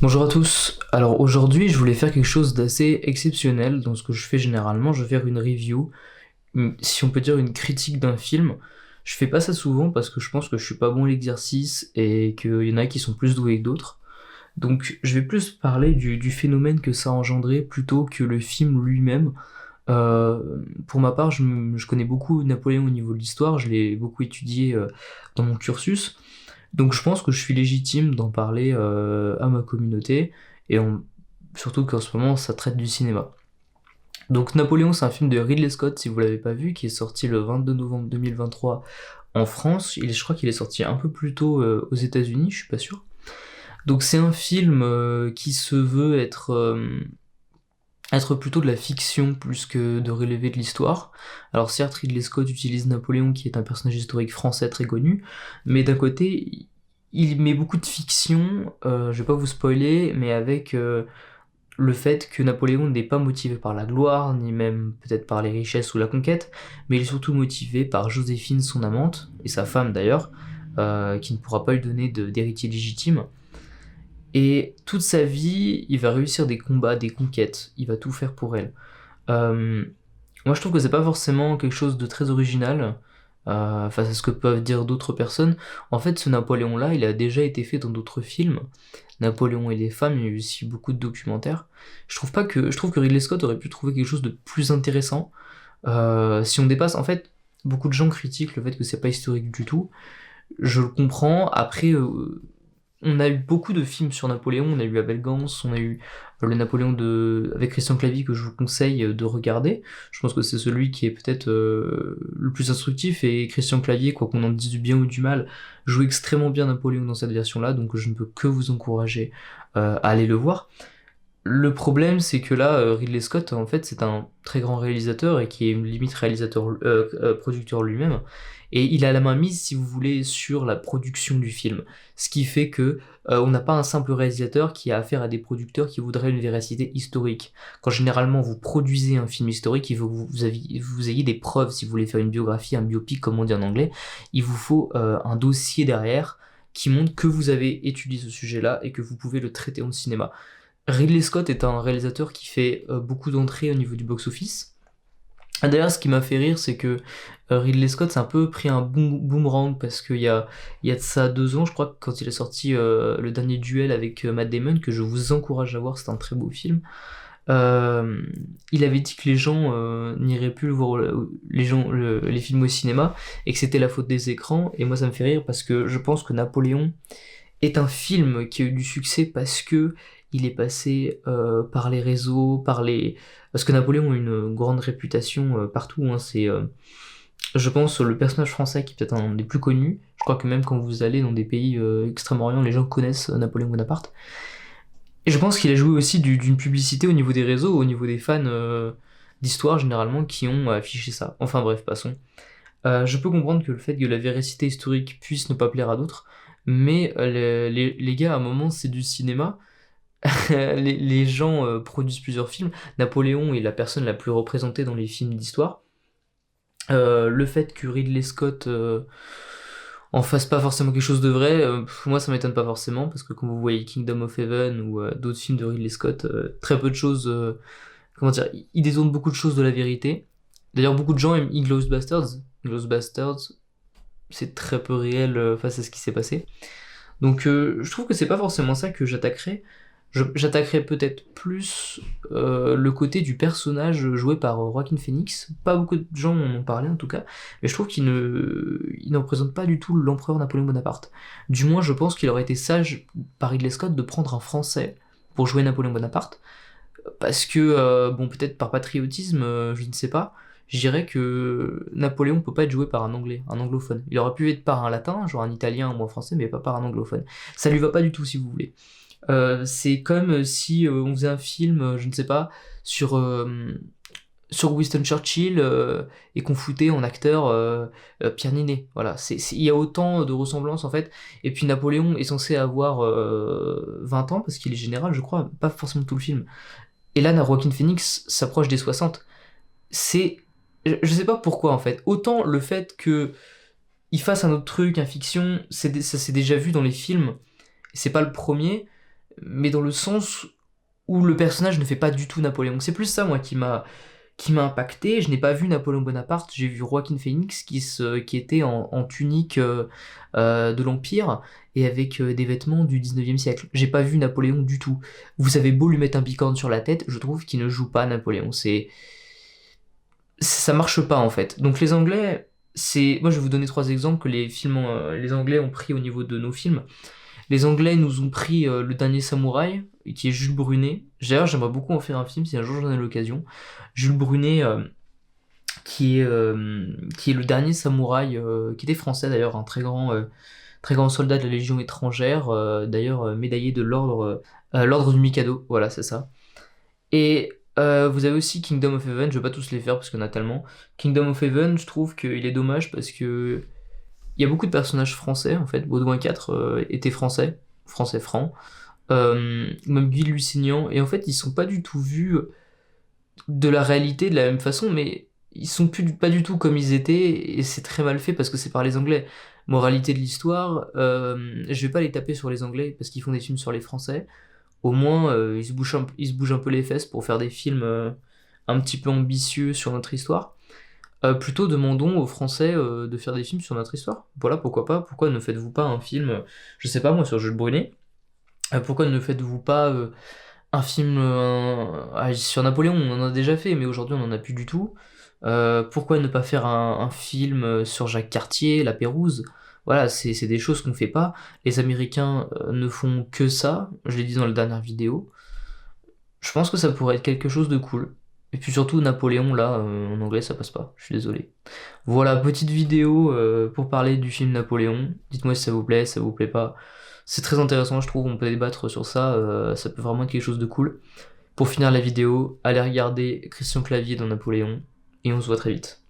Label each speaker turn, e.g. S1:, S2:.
S1: Bonjour à tous. Alors aujourd'hui, je voulais faire quelque chose d'assez exceptionnel dans ce que je fais généralement. Je vais faire une review, si on peut dire une critique d'un film. Je fais pas ça souvent parce que je pense que je suis pas bon à l'exercice et qu'il y en a qui sont plus doués que d'autres. Donc je vais plus parler du phénomène que ça a engendré plutôt que le film lui-même. Pour ma part, je connais beaucoup Napoléon au niveau de l'histoire, je l'ai beaucoup étudié dans mon cursus. Donc je pense que je suis légitime d'en parler à ma communauté, et surtout qu'en ce moment ça traite du cinéma. Donc Napoléon, c'est un film de Ridley Scott, si vous l'avez pas vu, qui est sorti le 22 novembre 2023 en France. Je crois qu'il est sorti un peu plus tôt aux États-Unis, je suis pas sûr. Donc c'est un film qui se veut être plutôt de la fiction plus que de relever de l'histoire. Alors certes, Ridley Scott utilise Napoléon, qui est un personnage historique français très connu, mais d'un côté, il met beaucoup de fiction, je vais pas vous spoiler, mais avec le fait que Napoléon n'est pas motivé par la gloire, ni même peut-être par les richesses ou la conquête, mais il est surtout motivé par Joséphine, son amante, et sa femme d'ailleurs, qui ne pourra pas lui donner d'héritier légitime. Et toute sa vie, il va réussir des combats, des conquêtes, il va tout faire pour elle. Euh, Moi je trouve que c'est pas forcément quelque chose de très original, face à ce que peuvent dire d'autres personnes. En fait, ce Napoléon-là, il a déjà été fait dans d'autres films. Napoléon et les femmes, il y a eu aussi beaucoup de documentaires. Je trouve que Ridley Scott aurait pu trouver quelque chose de plus intéressant. Si on dépasse, en fait, beaucoup de gens critiquent le fait que c'est pas historique du tout. Je le comprends. Après, on a eu beaucoup de films sur Napoléon, on a eu Abel Gance, on a eu le Napoléon avec Christian Clavier, que je vous conseille de regarder. Je pense que c'est celui qui est peut-être le plus instructif, et Christian Clavier, quoi qu'on en dise du bien ou du mal, joue extrêmement bien Napoléon dans cette version-là, donc je ne peux que vous encourager à aller le voir. Le problème, c'est que là, Ridley Scott, en fait, c'est un très grand réalisateur et qui est limite réalisateur, producteur lui-même. Et il a la main mise, si vous voulez, sur la production du film. Ce qui fait que on n'a pas un simple réalisateur qui a affaire à des producteurs qui voudraient une véracité historique. Quand généralement vous produisez un film historique, il faut que vous ayez des preuves. Si vous voulez faire une biographie, un biopic, comme on dit en anglais, il vous faut un dossier derrière qui montre que vous avez étudié ce sujet-là et que vous pouvez le traiter en cinéma. Ridley Scott est un réalisateur qui fait beaucoup d'entrées au niveau du box-office. Ah, d'ailleurs, ce qui m'a fait rire, c'est que Ridley Scott s'est un peu pris un boomerang, parce il y a de ça 2 ans, je crois, que quand il a sorti le dernier duel avec Matt Damon, que je vous encourage à voir, c'est un très beau film. euh, il avait dit que les gens n'iraient plus le voir, les films au cinéma, et que c'était la faute des écrans. Et moi, ça me fait rire parce que je pense que Napoléon est un film qui a eu du succès parce que il est passé par les réseaux, parce que Napoléon a une grande réputation partout, hein. C'est, je pense, le personnage français qui est peut-être un des plus connus. Je crois que même quand vous allez dans des pays Extrême-Orient, les gens connaissent Napoléon Bonaparte. Et je pense qu'il a joué aussi d'une publicité au niveau des réseaux, au niveau des fans d'histoire généralement, qui ont affiché ça. Enfin bref, passons. Je peux comprendre que le fait que la véracité historique puisse ne pas plaire à d'autres, mais les gars, à un moment, c'est du cinéma. Les gens produisent plusieurs films. Napoléon est la personne la plus représentée dans les films d'histoire. Le fait que Ridley Scott en fasse pas forcément quelque chose de vrai, moi ça m'étonne pas forcément, parce que quand vous voyez Kingdom of Heaven ou d'autres films de Ridley Scott, très peu de choses, comment dire, il détourne beaucoup de choses de la vérité. D'ailleurs, beaucoup de gens aiment Inglourious Basterds. Inglourious Basterds, c'est très peu réel face à ce qui s'est passé. Donc je trouve que c'est pas forcément ça que j'attaquerais. J'attaquerais peut-être plus le côté du personnage joué par Joaquin Phoenix. Pas beaucoup de gens en ont parlé en tout cas, mais je trouve il ne représente pas du tout l'empereur Napoléon Bonaparte. Du moins, je pense qu'il aurait été sage par Ridley Scott de prendre un Français pour jouer Napoléon Bonaparte, parce que, bon, peut-être par patriotisme, je ne sais pas, je dirais que Napoléon peut pas être joué par un anglais, un anglophone. Il aurait pu être par un latin, genre un italien ou un français, mais pas par un anglophone. Ça lui va pas du tout, si vous voulez. C'est comme si on faisait un film, je ne sais pas, sur, sur Winston Churchill, et qu'on foutait en acteur Pierre Niney. Voilà, il y a autant de ressemblances en fait. Et puis Napoléon est censé avoir 20 ans, parce qu'il est général, je crois, pas forcément tout le film. Et là, Joaquin Phoenix s'approche des 60. C'est. Je sais pas pourquoi en fait. Autant le fait que il fasse un autre truc, un fiction, ça s'est déjà vu dans les films. C'est pas le premier. mais dans le sens où le personnage ne fait pas du tout Napoléon. C'est plus ça, moi, qui m'a impacté. Je n'ai pas vu Napoléon Bonaparte, j'ai vu Joaquin Phoenix qui était en tunique de l'Empire et avec des vêtements du 19e siècle. J'ai pas vu Napoléon du tout. Vous avez beau lui mettre un bicorne sur la tête, je trouve qu'il ne joue pas Napoléon. Ça marche pas en fait. Donc les Anglais, moi je vais vous donner trois exemples que les Anglais ont pris au niveau de nos films. Les Anglais nous ont pris Le Dernier Samouraï, qui est Jules Brunet. D'ailleurs, j'aimerais beaucoup en faire un film si un jour j'en ai l'occasion. Jules Brunet, qui est le dernier samouraï, qui était français d'ailleurs, un très grand soldat de la Légion étrangère, d'ailleurs médaillé de l'ordre du Mikado. Voilà, c'est ça. Et vous avez aussi Kingdom of Heaven, je vais pas tous les faire parce qu'il y en a tellement. Kingdom of Heaven, je trouve qu'il est dommage parce que il y a beaucoup de personnages français en fait. Baudouin IV était français, français franc. Même Guy Lusignan, et en fait ils sont pas du tout vus de la réalité de la même façon, mais ils sont pas du tout comme ils étaient, et c'est très mal fait parce que c'est par les Anglais. Moralité de l'histoire, je vais pas les taper sur les Anglais parce qu'ils font des films sur les Français. Au moins, ils se bougent un peu les fesses pour faire des films un petit peu ambitieux sur notre histoire. Plutôt demandons aux Français de faire des films sur notre histoire. Voilà, pourquoi pas. Pourquoi ne faites-vous pas un film, je sais pas moi, sur Jules Brunet. Pourquoi ne faites-vous pas un film sur Napoléon? On en a déjà fait, mais aujourd'hui on en a plus du tout. Pourquoi ne pas faire un film sur Jacques Cartier, La Pérouse? Voilà, c'est des choses qu'on fait pas. Les Américains ne font que ça, je l'ai dit dans la dernière vidéo. Je pense que ça pourrait être quelque chose de cool. Et puis surtout Napoléon, là, en anglais ça passe pas, je suis désolé. Voilà, petite vidéo pour parler du film Napoléon. Dites-moi si ça vous plaît pas. C'est très intéressant, je trouve, on peut débattre sur ça, ça peut vraiment être quelque chose de cool. Pour finir la vidéo, allez regarder Christian Clavier dans Napoléon, et on se voit très vite.